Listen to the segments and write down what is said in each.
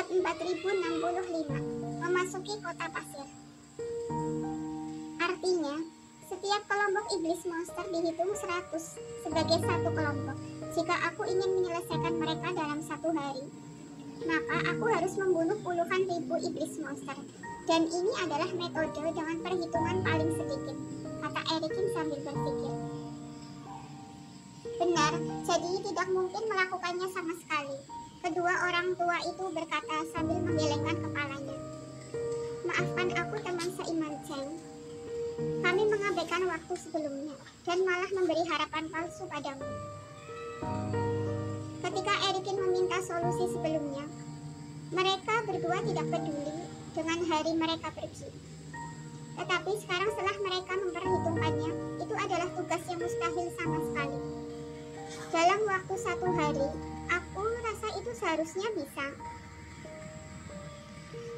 Bab 4065, memasuki kota pasir. Artinya, setiap kelompok iblis monster dihitung 100 sebagai satu kelompok. Jika aku ingin menyelesaikan mereka dalam satu hari, maka aku harus membunuh puluhan ribu iblis monster. Dan ini adalah metode dengan perhitungan paling sedikit, kata Erikin sambil berpikir. Benar, jadi tidak mungkin melakukannya sama sekali. Kedua orang tua itu berkata sambil menggelengkan kepalanya. Maafkan aku teman seiman Cheng. Kami mengabaikan waktu sebelumnya dan malah memberi harapan palsu padamu. Ketika Erikin meminta solusi sebelumnya, mereka berdua tidak peduli dengan hari mereka pergi. Tetapi sekarang setelah mereka memperhitungkannya, itu adalah tugas yang mustahil sama sekali. Dalam waktu satu hari, aku rasa itu seharusnya bisa.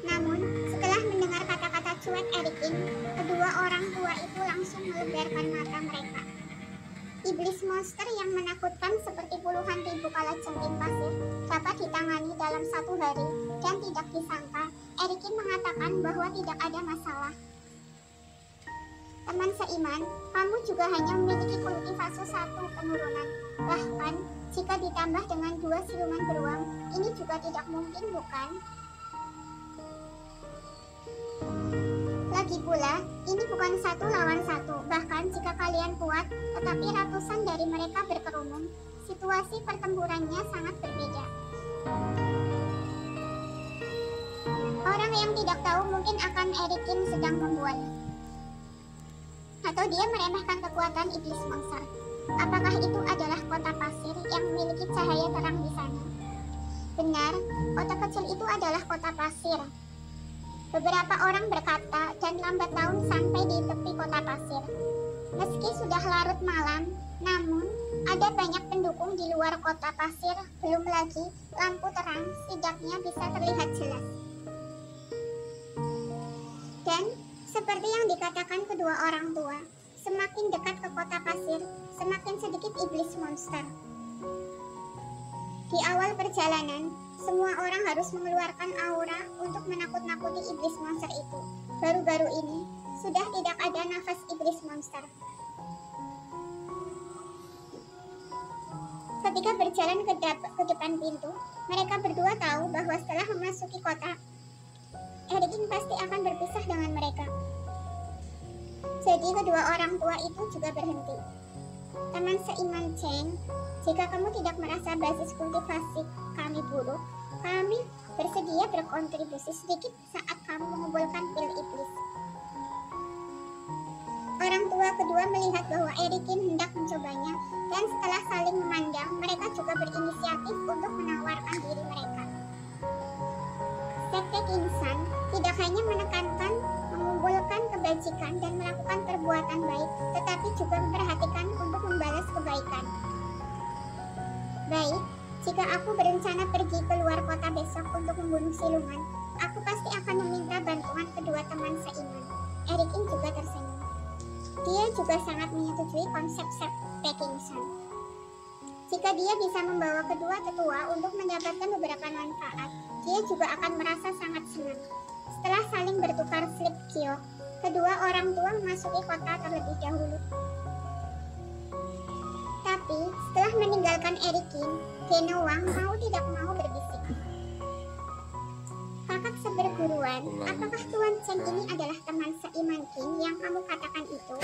Namun, setelah mendengar kata-kata cuek Erikin, kedua orang tua itu langsung melebarkan mata mereka. Iblis monster yang menakutkan seperti puluhan ribu kalajengking pasir dapat ditangani dalam satu hari, dan tidak disangka, Erikin mengatakan bahwa tidak ada masalah. Teman seiman, kamu juga hanya memiliki kultivase 1 penurunan. Bahkan, jika ditambah dengan 2 siluman beruang, ini juga tidak mungkin, bukan? Lagi pula, ini bukan 1 lawan 1. Bahkan jika kalian kuat, tetapi ratusan dari mereka berkerumun, situasi pertempurannya sangat berbeda. Orang yang tidak tahu mungkin akan Erikin sedang membual. Atau dia meremehkan kekuatan iblis monster. Apakah itu adalah kota pasir yang memiliki cahaya terang di sana? Benar, kota kecil itu adalah kota pasir. Beberapa orang berkata dan lambat laun sampai di tepi kota pasir. Meski sudah larut malam, namun ada banyak pendukung di luar kota pasir. Belum lagi lampu terang setidaknya bisa terlihat jelas. Dan seperti yang dikatakan kedua orang tua, semakin dekat ke kota pasir, semakin sedikit iblis monster. Di awal perjalanan, semua orang harus mengeluarkan aura untuk menakut-nakuti iblis monster itu. Baru-baru ini, sudah tidak ada nafas iblis monster. Ketika berjalan ke depan pintu, mereka berdua tahu bahwa setelah memasuki kota, Erikin pasti akan berpisah dengan mereka. Jadi kedua orang tua itu juga berhenti. Teman seiman Cheng, jika kamu tidak merasa basis kultivasi kami buruk, kami bersedia berkontribusi sedikit saat kamu mengumpulkan pil iblis. Orang tua kedua melihat bahwa Erikin hendak mencobanya, dan setelah saling memandang, mereka juga berinisiatif untuk menawarkan diri mereka. Sekte Insan tidak hanya menekankan mengumpulkan kebajikan dan melakukan perbuatan baik, tetapi juga memperhatikan untuk membalas kebaikan. Baik, jika aku berencana pergi keluar kota besok untuk membunuh siluman, aku pasti akan meminta bantuan kedua teman seiman. Erikin juga tersenyum. Dia juga sangat menyetujui konsep Sekte Insan. Jika dia bisa membawa kedua tetua untuk mendapatkan beberapa manfaat, dia juga akan merasa sangat senang. Setelah saling bertukar slip giok, kedua orang tua memasuki kota terlebih dahulu. Tapi setelah meninggalkan Erikin, Genowang mau tidak mau berbisik. Kakak seperguruan, apakah Tuan Cheng ini adalah teman seiman King yang kamu katakan itu?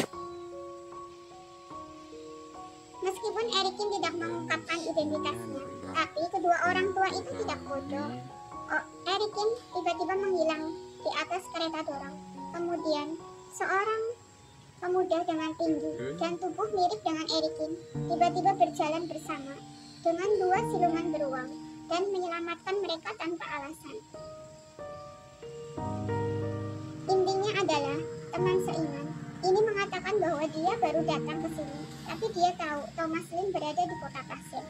Meskipun Erikin tidak mengungkapkan identitasnya, tapi kedua orang tua itu tidak bodoh. Oh, Erikin tiba-tiba menghilang di atas kereta dorong. Kemudian, seorang pemuda dengan tinggi dan tubuh mirip dengan Erikin tiba-tiba berjalan bersama dengan 2 siluman beruang dan menyelamatkan mereka tanpa alasan. Intinya adalah, teman seiman ini mengatakan bahwa dia baru datang ke sini, tapi dia tahu Thomas Lin berada di kota pasir.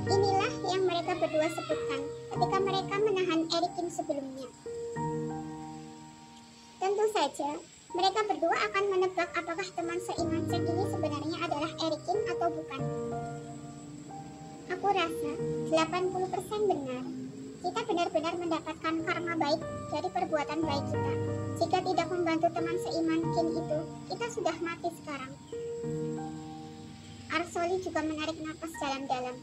Inilah yang mereka berdua sebutkan ketika mereka menahan Erikin sebelumnya. Tentu saja, mereka berdua akan menebak apakah teman seiman Cheng ini sebenarnya adalah Erikin atau bukan. Aku rasa 80% benar. kita benar-benar mendapatkan karma baik dari perbuatan baik kita. Jika tidak membantu teman seiman Kin itu, kita sudah mati sekarang. Arsoli juga menarik napas dalam-dalam.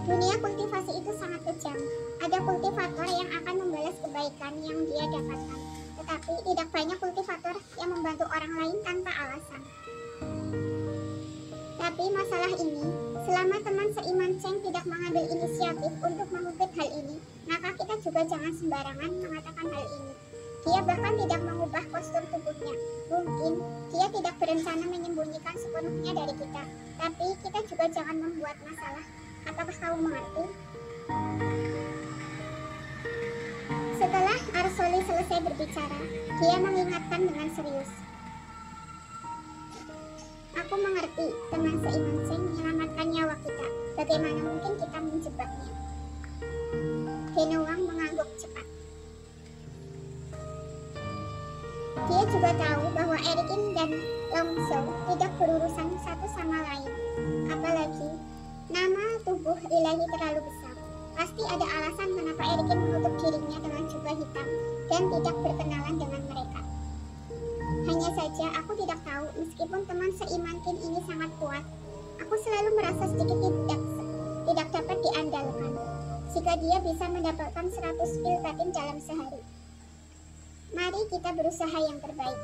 Dunia kultivasi itu sangat kejam. Ada kultivator yang akan membalas kebaikan yang dia dapatkan, tetapi tidak banyak kultivator yang membantu orang lain tanpa alasan. Tapi masalah ini, selama teman seiman Cheng tidak mengambil inisiatif untuk mengungkit hal ini, maka kita juga jangan sembarangan mengatakan hal ini. Dia bahkan tidak mengubah postur tubuhnya. Mungkin dia tidak berencana menyembunyikan sepenuhnya dari kita, tapi kita juga jangan membuat masalah. Apakah kamu mengerti? Setelah Arsoli selesai berbicara, dia mengingatkan dengan serius. Aku mengerti, teman seiman Cheng menyelamatkan nyawa kita. Bagaimana mungkin kita menjebaknya? Genowang mengangguk cepat. Dia juga tahu bahwa Erikin dan Longzhou tidak berurusan satu sama lain. Apalagi, nama tubuh ilahi terlalu besar. Pasti ada alasan kenapa Erikin menutup dirinya dengan jubah hitam dan tidak berkenalan dengan mereka. Hanya saja aku tidak tahu, meskipun teman seiman Kin ini sangat kuat, aku selalu merasa sedikit tidak dapat diandalkan. Jika dia bisa mendapatkan 100 pil batin dalam sehari. Mari kita berusaha yang terbaik.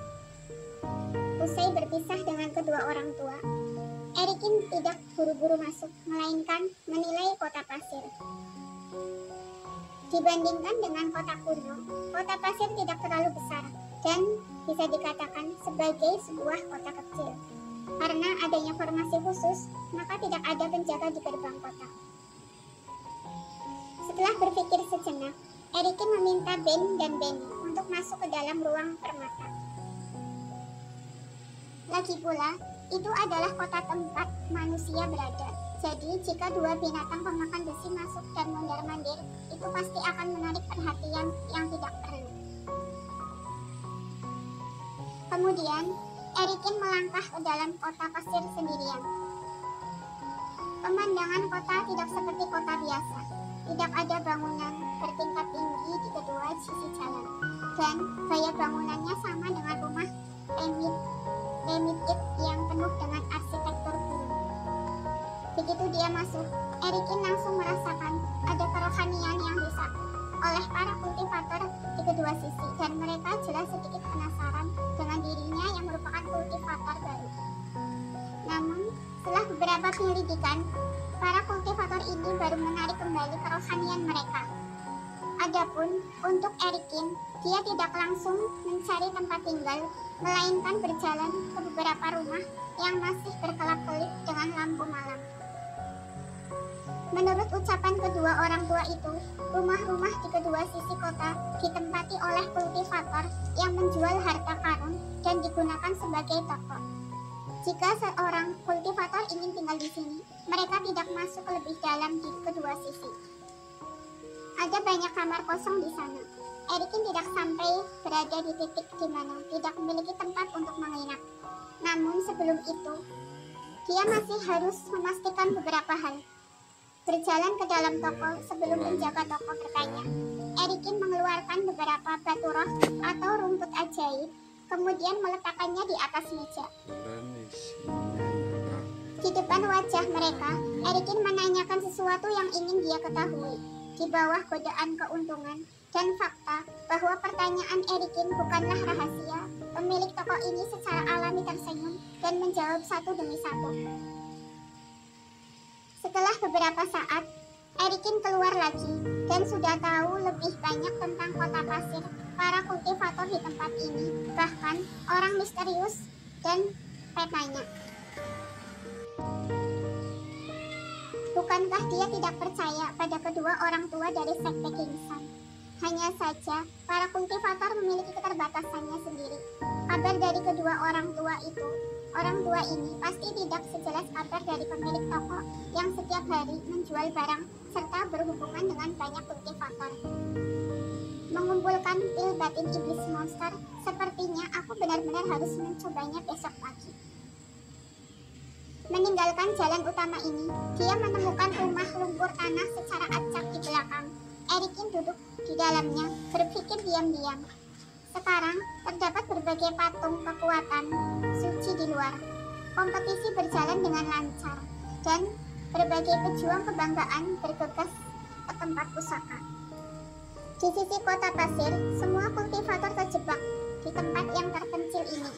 Usai berpisah dengan kedua orang tua, Erikin tidak buru-buru masuk, melainkan menilai kota pasir. Dibandingkan dengan kota kuno, kota pasir tidak terlalu besar dan bisa dikatakan sebagai sebuah kota kecil. Karena adanya formasi khusus, maka tidak ada penjaga di gerbang kota. Setelah berpikir sejenak, Erikin meminta Ben dan Benny untuk masuk ke dalam ruang permata. Lagi pula, itu adalah kota tempat manusia berada. Jadi, jika dua binatang pemakan besi masuk dan mondar-mandir, itu pasti akan menarik perhatian yang tidak perlu. Kemudian, Erikin melangkah ke dalam kota pasir sendirian. Pemandangan kota tidak seperti kota biasa. Tidak ada bangunan bertingkat tinggi di kedua sisi jalan. Dan gaya bangunannya sama dengan rumah primitif yang penuh dengan arsitektur kuno. Begitu dia masuk, Erikin langsung merasakan ada kerohanian yang bisa oleh para kultivator di kedua sisi, dan mereka jelas sedikit penasaran dengan dirinya yang merupakan kultivator baru. Namun, setelah beberapa penyelidikan, para kultivator ini baru menarik kembali kerohanian mereka. Adapun untuk Erikin, dia tidak langsung mencari tempat tinggal, melainkan berjalan ke beberapa rumah yang masih berkelap-kelip dengan lampu malam. Menurut ucapan kedua orang tua itu, rumah-rumah di kedua sisi kota ditempati oleh kultivator yang menjual harta karun dan digunakan sebagai toko. Jika seorang kultivator ingin tinggal di sini, mereka tidak masuk lebih dalam di kedua sisi. Ada banyak kamar kosong di sana. Erikin tidak sampai berada di titik di mana tidak memiliki tempat untuk menginap. Namun sebelum itu, dia masih harus memastikan beberapa hal. Berjalan ke dalam toko sebelum penjaga toko bertanya, Erikin mengeluarkan beberapa batu roh atau rumput ajaib, kemudian meletakkannya di atas meja. Di depan wajah mereka, Erikin menanyakan sesuatu yang ingin dia ketahui. Di bawah godaan keuntungan dan fakta bahwa pertanyaan Erikin bukanlah rahasia, pemilik toko ini secara alami tersenyum dan menjawab satu demi satu. Setelah beberapa saat, Erikin keluar lagi dan sudah tahu lebih banyak tentang kota pasir, para kultivator di tempat ini, bahkan orang misterius dan petanya. Bukankah dia tidak percaya pada kedua orang tua dari sekte Kingsan? Hanya saja, para kultivator memiliki keterbatasannya sendiri. Kabar dari kedua orang tua ini pasti tidak sejelas kabar dari pemilik toko yang setiap hari menjual barang serta berhubungan dengan banyak kultivator. Mengumpulkan pil batin iblis monster, sepertinya aku benar-benar harus mencobanya besok pagi. Meninggalkan jalan utama ini, dia menemukan rumah lumpur tanah secara acak di belakang. belakang. Erikin duduk di dalamnya, berpikir diam-diam. Sekarang terdapat berbagai patung kekuatan suci di luar. Kompetisi berjalan dengan lancar, dan berbagai pejuang kebanggaan bergegas ke tempat pusaka. Di sisi kota pasir, semua kultivator terjebak di tempat yang terpencil ini.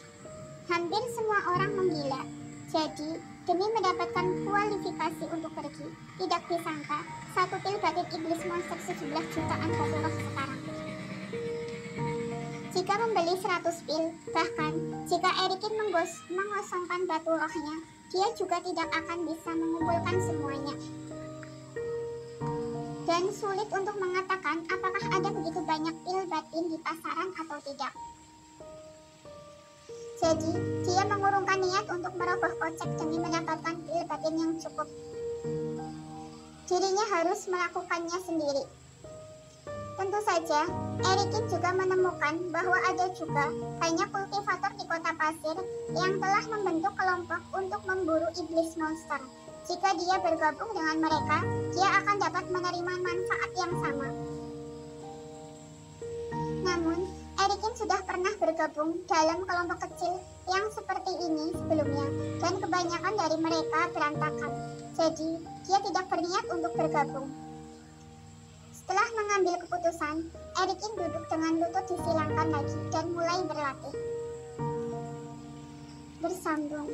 Hampir semua orang menggila. Jadi, demi mendapatkan kualifikasi untuk pergi, tidak disangka satu pil batin iblis monster sejumlah jutaan batu roh sekarang. Jika membeli 100 pil, bahkan jika Erikin mengosongkan batu rohnya, dia juga tidak akan bisa mengumpulkan semuanya. Dan sulit untuk mengatakan apakah ada begitu banyak pil batin di pasaran atau tidak. Jadi, dia mengurungkan niat untuk merogoh kocek demi mendapatkan pil batin yang cukup. Dirinya harus melakukannya sendiri. Tentu saja, Erikin juga menemukan bahwa ada juga banyak kultivator di kota pasir yang telah membentuk kelompok untuk memburu iblis monster. Jika dia bergabung dengan mereka, dia akan dapat menerima manfaat yang sama. Namun, Erikin sudah pernah bergabung dalam kelompok kecil yang seperti ini sebelumnya, dan kebanyakan dari mereka berantakan. Jadi, dia tidak berniat untuk bergabung. Setelah mengambil keputusan, Erikin duduk dengan lutut disilangkan lagi dan mulai berlatih. Bersambung.